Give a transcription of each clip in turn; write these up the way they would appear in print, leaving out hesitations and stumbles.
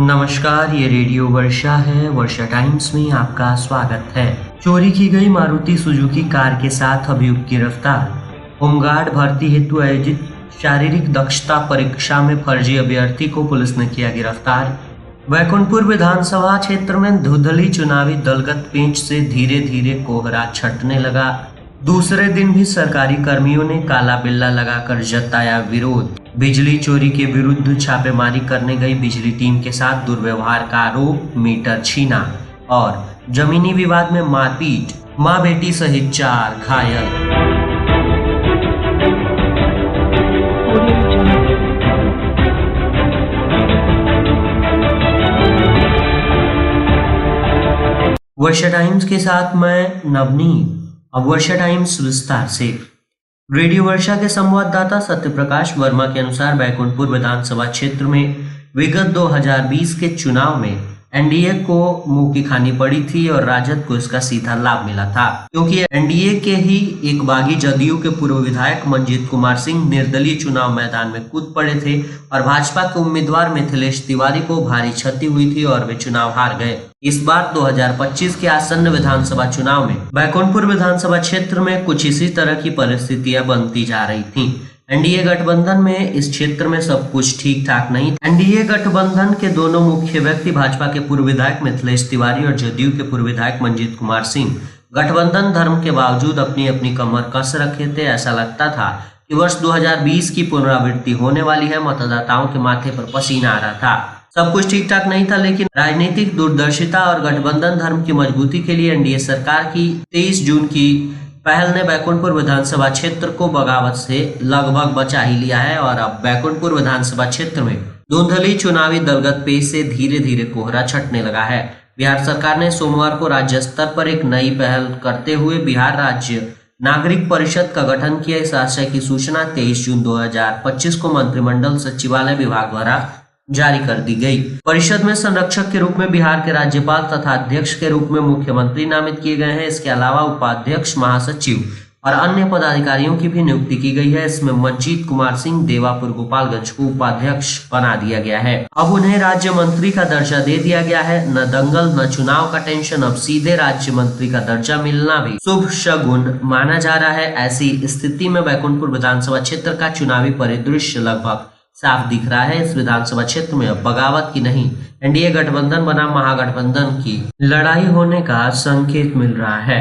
नमस्कार, ये रेडियो वर्षा है। वर्षा टाइम्स में आपका स्वागत है। चोरी की गई मारुति सुजुकी कार के साथ अभियुक्त गिरफ्तार। होमगार्ड भर्ती हेतु आयोजित शारीरिक दक्षता परीक्षा में फर्जी अभ्यर्थी को पुलिस ने किया गिरफ्तार। बैकुंठपुर विधानसभा क्षेत्र में धुंधली चुनावी दलगत पेंच से धीरे धीरे कोहरा छटने लगा। दूसरे दिन भी सरकारी कर्मियों ने काला बिल्ला लगाकर जताया विरोध। बिजली चोरी के विरुद्ध छापेमारी करने गई बिजली टीम के साथ दुर्व्यवहार का आरोप, मीटर छीना और जमीनी विवाद में मारपीट, मां बेटी सहित 4 घायल। वर्षा टाइम्स के साथ मैं नवनीत। अब वर्षा टाइम्स विस्तार से। रेडियो वर्षा के संवाददाता सत्यप्रकाश वर्मा के अनुसार बैकुंठपुर विधानसभा क्षेत्र में विगत 2020 के चुनाव में एनडीए को मुंह की खानी पड़ी थी और राजद को इसका सीधा लाभ मिला था, क्योंकि एनडीए के ही एक बागी जदयू के पूर्व विधायक मंजीत कुमार सिंह निर्दलीय चुनाव मैदान में कूद पड़े थे और भाजपा के उम्मीदवार मिथिलेश तिवारी को भारी क्षति हुई थी और वे चुनाव हार गए। इस बार 2025 के आसन्न विधानसभा चुनाव में बैकुंठपुर विधानसभा क्षेत्र में कुछ इसी तरह की परिस्थितियां बनती जा रही थीं। एनडीए गठबंधन में इस क्षेत्र में सब कुछ ठीक ठाक नहीं। एनडीए गठबंधन के दोनों मुख्य व्यक्ति भाजपा के पूर्व विधायक मिथिलेश तिवारी और जदयू के पूर्व विधायक मंजीत कुमार सिंह गठबंधन धर्म के बावजूद अपनी अपनी कमर कस रखे थे। ऐसा लगता था कि वर्ष 2020 की पुनरावृत्ति होने वाली है। मतदाताओं के माथे पर पसीना आ रहा था, सब कुछ ठीक ठाक नहीं था, लेकिन राजनीतिक दूरदर्शिता और गठबंधन धर्म की मजबूती के लिए एनडीए सरकार की 23 जून की पहल ने बैकुंठपुर विधानसभा क्षेत्र को बगावत से लगभग बचा ही लिया है और अब बैकुंठपुर विधानसभा क्षेत्र में धुंधली चुनावी दलगत पेच से धीरे धीरे कोहरा छटने लगा है। बिहार सरकार ने सोमवार को राज्य स्तर पर एक नई पहल करते हुए बिहार राज्य नागरिक परिषद का गठन किया। इस आशय की सूचना 23 जून 2025 को मंत्रिमंडल सचिवालय विभाग द्वारा जारी कर दी गई। परिषद में संरक्षक के रूप में बिहार के राज्यपाल तथा अध्यक्ष के रूप में मुख्यमंत्री नामित किए गए हैं। इसके अलावा उपाध्यक्ष, महासचिव और अन्य पदाधिकारियों की भी नियुक्ति की गई है। इसमें मंजीत कुमार सिंह देवापुर गोपालगंज को उपाध्यक्ष बना दिया गया है। अब उन्हें राज्य मंत्री का दर्जा दे दिया गया है। न दंगल न चुनाव का टेंशन, अब सीधे राज्य मंत्री का दर्जा मिलना भी शुभ शगुन माना जा रहा है। ऐसी स्थिति में बैकुंठपुर विधानसभा क्षेत्र का चुनावी परिदृश्य लगभग साफ दिख रहा है। इस विधानसभा क्षेत्र में अब बगावत की नहीं, एनडीए गठबंधन बना महागठबंधन की लड़ाई होने का संकेत मिल रहा है।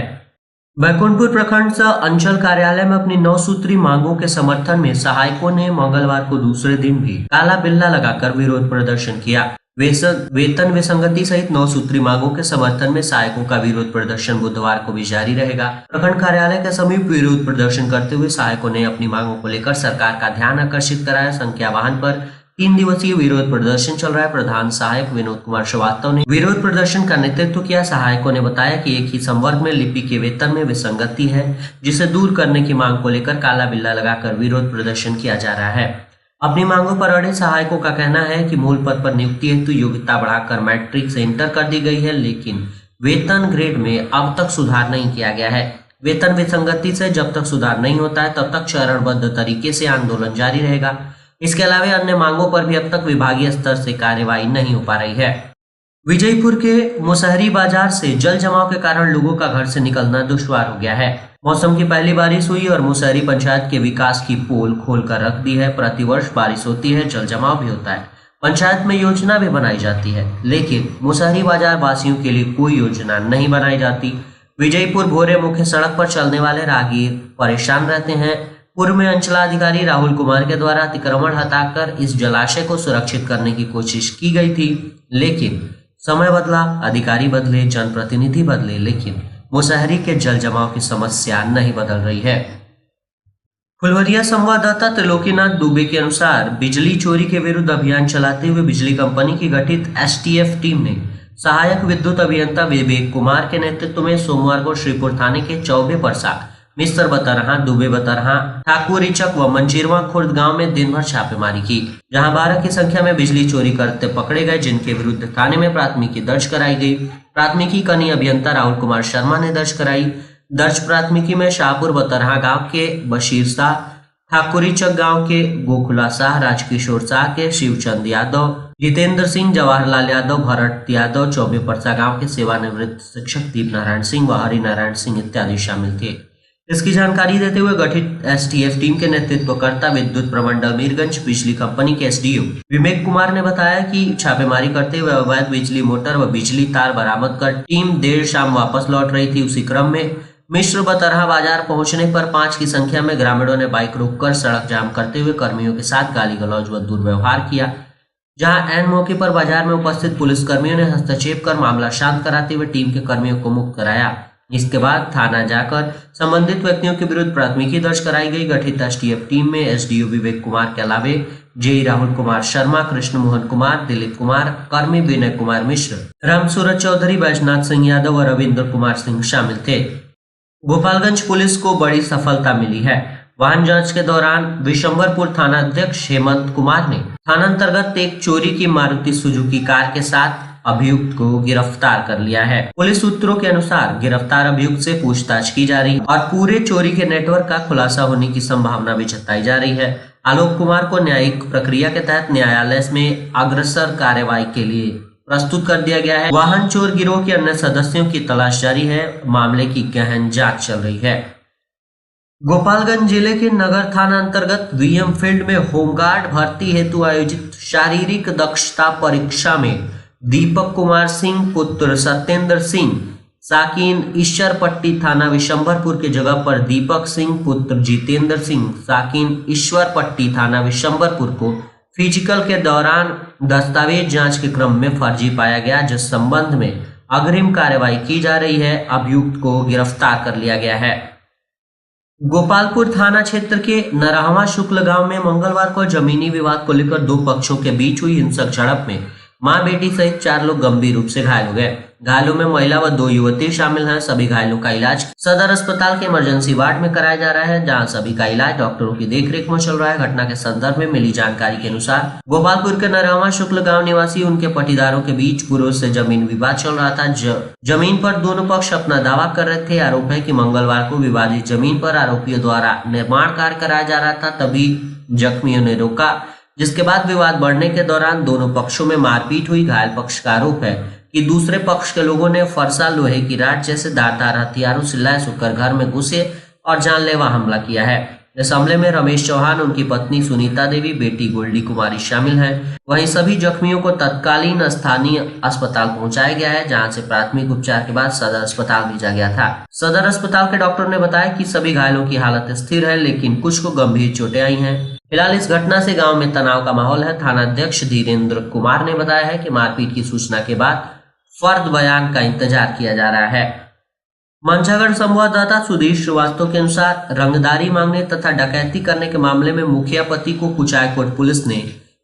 बैकुंठपुर प्रखंड अंचल कार्यालय में अपनी 9 सूत्री मांगों के समर्थन में सहायकों ने मंगलवार को दूसरे दिन भी काला बिल्ला लगाकर विरोध प्रदर्शन किया। वेतन विसंगति सहित 9 सूत्री मांगों के समर्थन में सहायकों का विरोध प्रदर्शन बुधवार को भी जारी रहेगा। प्रखंड कार्यालय के समीप विरोध प्रदर्शन करते हुए सहायकों ने अपनी मांगों को लेकर सरकार का ध्यान आकर्षित कराया। संख्या वाहन पर 3 दिवसीय विरोध प्रदर्शन चल रहा है। प्रधान सहायक विनोद कुमार श्रीवास्तव ने विरोध प्रदर्शन का नेतृत्व किया। सहायकों ने बताया कि एक ही संवर्ग में लिपि के वेतन में विसंगति है, जिसे दूर करने की मांग को लेकर काला बिल्ला लगाकर विरोध प्रदर्शन किया जा रहा है। अपनी मांगों पर अड़े सहायकों का कहना है कि मूल पद पर नियुक्ति हेतु योग्यता बढ़ाकर मैट्रिक से इंटर कर दी गई है, लेकिन वेतन ग्रेड में अब तक सुधार नहीं किया गया है। वेतन विसंगति से जब तक सुधार नहीं होता है तब तक चरणबद्ध तरीके से आंदोलन जारी रहेगा। इसके अलावा अन्य मांगों पर भी अब तक विभागीय स्तर से कार्यवाही नहीं हो पा रही है। विजयपुर के मुसहरी बाजार से जल जमाव के कारण लोगों का घर से निकलना दुश्वार हो गया है। मौसम की पहली बारिश हुई और मुसहरी पंचायत के विकास की पोल खोल कर रख दी है। प्रतिवर्ष बारिश होती है, जल जमाव भी होता है, पंचायत में योजना भी बनाई जाती है, लेकिन मुसहरी बाजार वासियों के लिए कोई योजना नहीं बनाई जाती। विजयपुर भोरे मुख्य सड़क पर चलने वाले राहगीर परेशान रहते हैं। पूर्व में अंचलाधिकारी राहुल कुमार के द्वारा अतिक्रमण हटाकर इस जलाशय को सुरक्षित करने की कोशिश की गई थी, लेकिन समय बदला, अधिकारी बदले, जनप्रतिनिधि बदले, लेकिन मुसहरी के जल जमाव की समस्या नहीं बदल रही है। फुलवरिया संवाददाता त्रिलोकीनाथ दुबे के अनुसार बिजली चोरी के विरुद्ध अभियान चलाते हुए बिजली कंपनी की गठित एसटीएफ टीम ने सहायक विद्युत अभियंता विवेक कुमार के नेतृत्व में सोमवार को श्रीपुर थाने के चौबे परसा, मिस्र बतरहा, दुबे बतरहा, ठाकुरीचक व मंचीरवा खुर्द गांव में दिन भर छापेमारी की, जहां 12 की संख्या में बिजली चोरी करते पकड़े गए, जिनके विरुद्ध थाने में प्राथमिकी दर्ज कराई गई। प्राथमिकी कनी अभियंता राहुल कुमार शर्मा ने दर्ज कराई। दर्ज प्राथमिकी में शाहपुर बतरहा गांव के बशीर शाह, ठाकुरीचक गांव के गोकुला शाह, राजकिशोर शाह के शिवचंद यादव, जितेंद्र सिंह, जवाहरलाल यादव, भरत यादव, चौबे परसा गांव के सेवानिवृत्त शिक्षक दीप नारायण सिंह व हरिनारायण सिंह इत्यादि शामिल थे। इसकी जानकारी देते हुए गठित एसटीएफ टीम के नेतृत्वकर्ता विद्युत प्रमंडल मीरगंज बिजली कंपनी के एसडीओ विवेक कुमार ने बताया कि छापेमारी करते हुए अवैध बिजली मोटर व बिजली तार बरामद कर टीम देर शाम वापस लौट रही थी। उसी क्रम में मिश्र बतरहा बाजार पहुंचने पर 5 की संख्या में ग्रामीणों ने बाइक रोककर सड़क जाम करते हुए कर्मियों के साथ गाली गलौज व दुर्व्यवहार किया, जहां एन मौके पर बाजार में उपस्थित पुलिस कर्मियों ने हस्तक्षेप कर मामला शांत कराते हुए टीम के कर्मियों को मुक्त कराया। इसके बाद थाना जाकर संबंधित व्यक्तियों के विरुद्ध प्राथमिकी दर्ज कराई गई। गठित एसटीएफ टीम में एसडीओ विवेक कुमार के अलावे जेई राहुल कुमार शर्मा, कृष्ण मोहन कुमार, दिलीप कुमार, कर्मी विनय कुमार मिश्र, रामसूरज चौधरी, बैजनाथ सिंह यादव और रविंद्र कुमार सिंह शामिल थे। गोपालगंज पुलिस को बड़ी सफलता मिली है। वाहन जांच के दौरान विशंबरपुर थाना अध्यक्ष हेमंत कुमार ने थाना अंतर्गत एक चोरी की मारुति सुजुकी कार के साथ अभियुक्त को गिरफ्तार कर लिया है। पुलिस सूत्रों के अनुसार गिरफ्तार अभियुक्त से पूछताछ की जा रही है और पूरे चोरी के नेटवर्क का खुलासा होने की संभावना भी जताई जा रही है। आलोक कुमार को न्यायिक प्रक्रिया के तहत न्यायालय में अग्रसर कार्यवाही के लिए प्रस्तुत कर दिया गया है। वाहन चोर गिरोह के अन्य सदस्यों की तलाश जारी है। मामले की गहन जांच चल रही है। गोपालगंज जिले के नगर थाना अंतर्गत वीएम फील्ड में होमगार्ड भर्ती हेतु आयोजित शारीरिक दक्षता परीक्षा में दीपक कुमार सिंह पुत्र सत्येंद्र सिंह साकिन ईश्वरपट्टी थाना विशंबरपुर की जगह पर दीपक सिंह पुत्र जितेंद्र सिंह साकिन ईश्वरपट्टी थाना विशंबरपुर को फिजिकल के दौरान दस्तावेज जांच के क्रम में फर्जी पाया गया, जिस संबंध में अग्रिम कार्रवाई की जा रही है। अभियुक्त को गिरफ्तार कर लिया गया है। गोपालपुर थाना क्षेत्र के नरहवा शुक्ल गांव में मंगलवार को जमीनी विवाद को लेकर 2 पक्षों के बीच हुई हिंसक झड़प में मां बेटी सहित 4 लोग गंभीर रूप से घायल हो गए। घायलों में महिला व 2 युवती शामिल हैं। सभी घायलों का इलाज सदर अस्पताल के इमरजेंसी वार्ड में कराया जा रहा है, जहां सभी का इलाज डॉक्टरों की देखरेख में चल रहा है। घटना के संदर्भ में मिली जानकारी के अनुसार गोपालपुर के नरहवा शुक्ल गांव निवासी उनके पटीदारों के बीच पूर्व से जमीन विवाद चल रहा था। जमीन पर दोनों पक्ष अपना दावा कर रहे थे। आरोप है कि मंगलवार को विवादित जमीन पर आरोपियों द्वारा निर्माण कार्य कराया जा रहा था, तभी जख्मियों ने रोका, जिसके बाद विवाद बढ़ने के दौरान दोनों पक्षों में मारपीट हुई। घायल पक्ष का आरोप है कि दूसरे पक्ष के लोगों ने फरसा, लोहे की राड जैसे धारदार हथियारों से लैस होकर घर में घुसे और जानलेवा हमला किया है। इस हमले में रमेश चौहान, उनकी पत्नी सुनीता देवी, बेटी गोल्डी कुमारी शामिल है। वहीं सभी जख्मियों को तत्कालीन स्थानीय अस्पताल पहुंचाया गया है, जहां से प्राथमिक उपचार के बाद सदर अस्पताल भेजा गया था। सदर अस्पताल के डॉक्टर ने बताया कि सभी घायलों की हालत स्थिर है, लेकिन कुछ को गंभीर चोटें आई हैं। फिलहाल इस घटना से गांव में तनाव का माहौल है। थाना अध्यक्ष धीरेन्द्र कुमार ने बताया है कि मारपीट की सूचना के बाद फर्द बयान का इंतजार किया जा रहा है। मंझागढ़ संवाददाता सुधीर श्रीवास्तव के अनुसार रंगदारी मांगने तथा डकैती करने के मामले में मुखिया पति को कुचायकोट पुलिस ने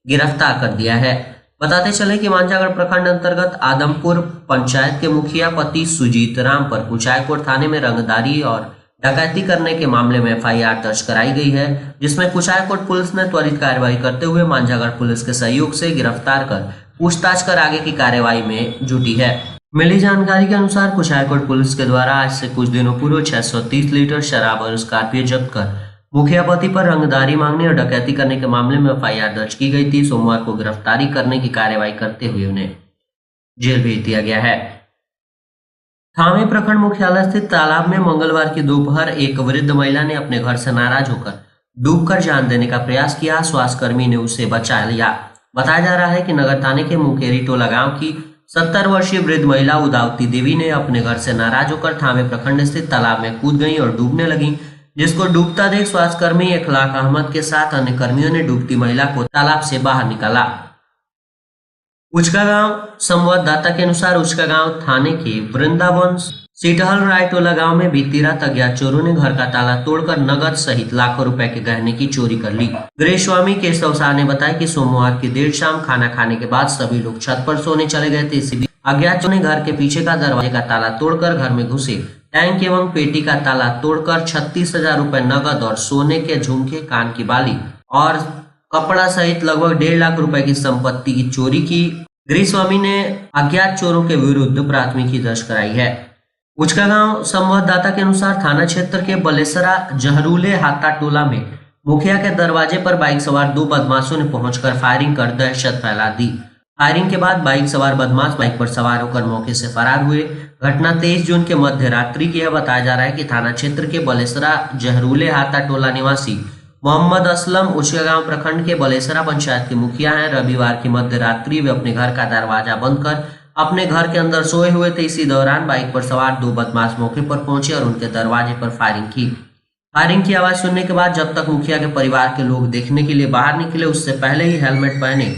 गिरफ्तार कर दिया है। बताते चले कि मंझागढ़ प्रखंड अंतर्गत आदमपुर पंचायत के मुखिया पति सुजीत राम पर कुचायकोट थाने में रंगदारी और डकैती करने के मामले में एफआईआर दर्ज कराई गई है, जिसमें कुचायकोट पुलिस ने त्वरित कार्यवाही करते हुए मंझागढ़ पुलिस के सहयोग से गिरफ्तार कर पूछताछ कर आगे की कार्यवाही में जुटी है। मिली जानकारी के अनुसार कुचायकोट पुलिस के द्वारा आज से कुछ दिनों पूर्व 630 लीटर शराब और स्कॉर्पियो जब्त कर मुखिया पति पर रंगदारी मांगने और डकैती करने के मामले में एफआईआर दर्ज की गई थी। सोमवार को गिरफ्तारी करने की कार्यवाही करते हुए उन्हें जेल भेज दिया गया है। थावे प्रखंड मुख्यालय स्थित तालाब में मंगलवार की दोपहर एक वृद्ध महिला ने अपने घर से नाराज होकर डूबकर जान देने का प्रयास किया। स्वास्थ्यकर्मी ने उसे बचा लिया। बताया जा रहा है कि नगर थाने के मुकेरी टोला गांव की 70 वर्षीय वृद्ध महिला उदावती देवी ने अपने घर से नाराज होकर थावे प्रखंड स्थित तालाब में कूद गई और डूबने लगी, जिसको डूबता देख स्वास्थ्यकर्मी इखलाक अहमद के साथ अन्य कर्मियों ने डूबती महिला को तालाब से बाहर निकाला। उचका गांव संवाददाता के अनुसार उचका गांव थाने के वृंदावन सीटहल रायटोला गांव में बीती रात अज्ञात चोरों ने घर का ताला तोड़कर नगद सहित लाखों रुपए के गहने की चोरी कर ली। गृहस्वामी केशव शाह ने बताया कि सोमवार की देर शाम खाना खाने के बाद सभी लोग छत पर सोने चले गए थे। इसी बीच अज्ञात चोरों ने घर के पीछे का दरवाजे का ताला तोड़कर घर में घुसे, टैंक एवं पेटी का ताला तोड़कर 36,000 रुपए नगद और सोने के झुमके, कान की बाली और कपड़ा सहित लगभग 1.5 लाख रुपए की संपत्ति की चोरी की। गृहस्वामी ने अज्ञात चोरों के विरुद्ध प्राथमिकी दर्ज कराई है। उचका गांव संवाददाता के अनुसार थाना क्षेत्र के बलेसरा जहरूले हाथा टोला में मुखिया के दरवाजे पर बाइक सवार 2 बदमाशों ने पहुंचकर फायरिंग कर दहशत फैला दी। फायरिंग के बाद बाइक सवार बदमाश बाइक पर सवार होकर मौके से फरार हुए। घटना 23 जून के मध्य रात्रि की है। बताया जा रहा है कि थाना क्षेत्र के बलेसरा जहरूले हाता टोला निवासी मोहम्मद असलम उचियागांव प्रखंड के बलेसरा पंचायत के मुखिया हैं। रविवार की मध्य रात्रि वे अपने घर का दरवाजा बंद कर अपने घर के अंदर सोए हुए थे। इसी दौरान बाइक पर सवार 2 बदमाश मौके पर पहुंचे और उनके दरवाजे पर फायरिंग की। फायरिंग की आवाज सुनने के बाद जब तक मुखिया के परिवार के लोग देखने के लिए बाहर निकले, उससे पहले ही हेलमेट पहने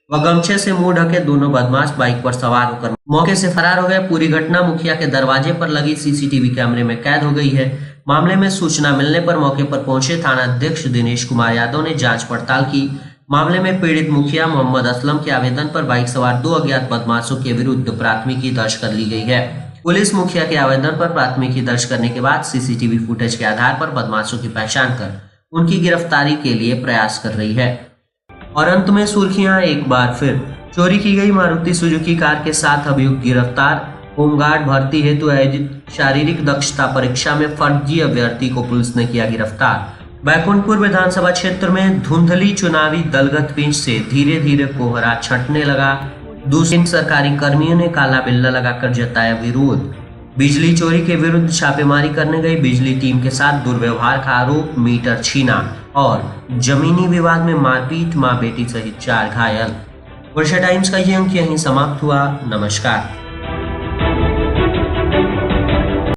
व गमछे से मुंह ढके दोनों बदमाश बाइक पर सवार होकर मौके से फरार हो गए। पूरी घटना मुखिया के दरवाजे पर लगी सीसीटीवी कैमरे में कैद हो गई है। मामले में सूचना मिलने पर मौके पर पहुंचे थाना अध्यक्ष दिनेश कुमार यादव ने जांच पड़ताल की। मामले में पीड़ित मुखिया मोहम्मद असलम के आवेदन पर बाइक सवार 2 अज्ञात बदमाशों के विरुद्ध प्राथमिकी दर्ज कर ली गई है। पुलिस मुखिया के आवेदन पर प्राथमिकी दर्ज करने के बाद सीसीटीवी फुटेज के आधार पर बदमाशों की पहचान कर उनकी गिरफ्तारी के लिए प्रयास कर रही है। और अंत में सुर्खियां एक बार फिर। चोरी की गई मारुति सुजुकी कार के साथ अभियुक्त गिरफ्तार। होमगार्ड भर्ती हेतु आयोजित शारीरिक दक्षता परीक्षा में फर्जी अभ्यर्थी को पुलिस ने किया गिरफ्तार। बैकुंठपुर विधानसभा क्षेत्र में धुंधली चुनावी दलगत पिंच से धीरे धीरे कोहरा छंटने लगा। दूसरे सरकारी कर्मियों ने काला बिल्ला लगाकर जताया विरोध। बिजली चोरी के विरुद्ध छापेमारी करने गई बिजली टीम के साथ दुर्व्यवहार का आरोप, मीटर छीना और जमीनी विवाद में मारपीट, मां बेटी सहित 4 घायल। वर्षा टाइम्स का ये अंक यहीं समाप्त हुआ। नमस्कार।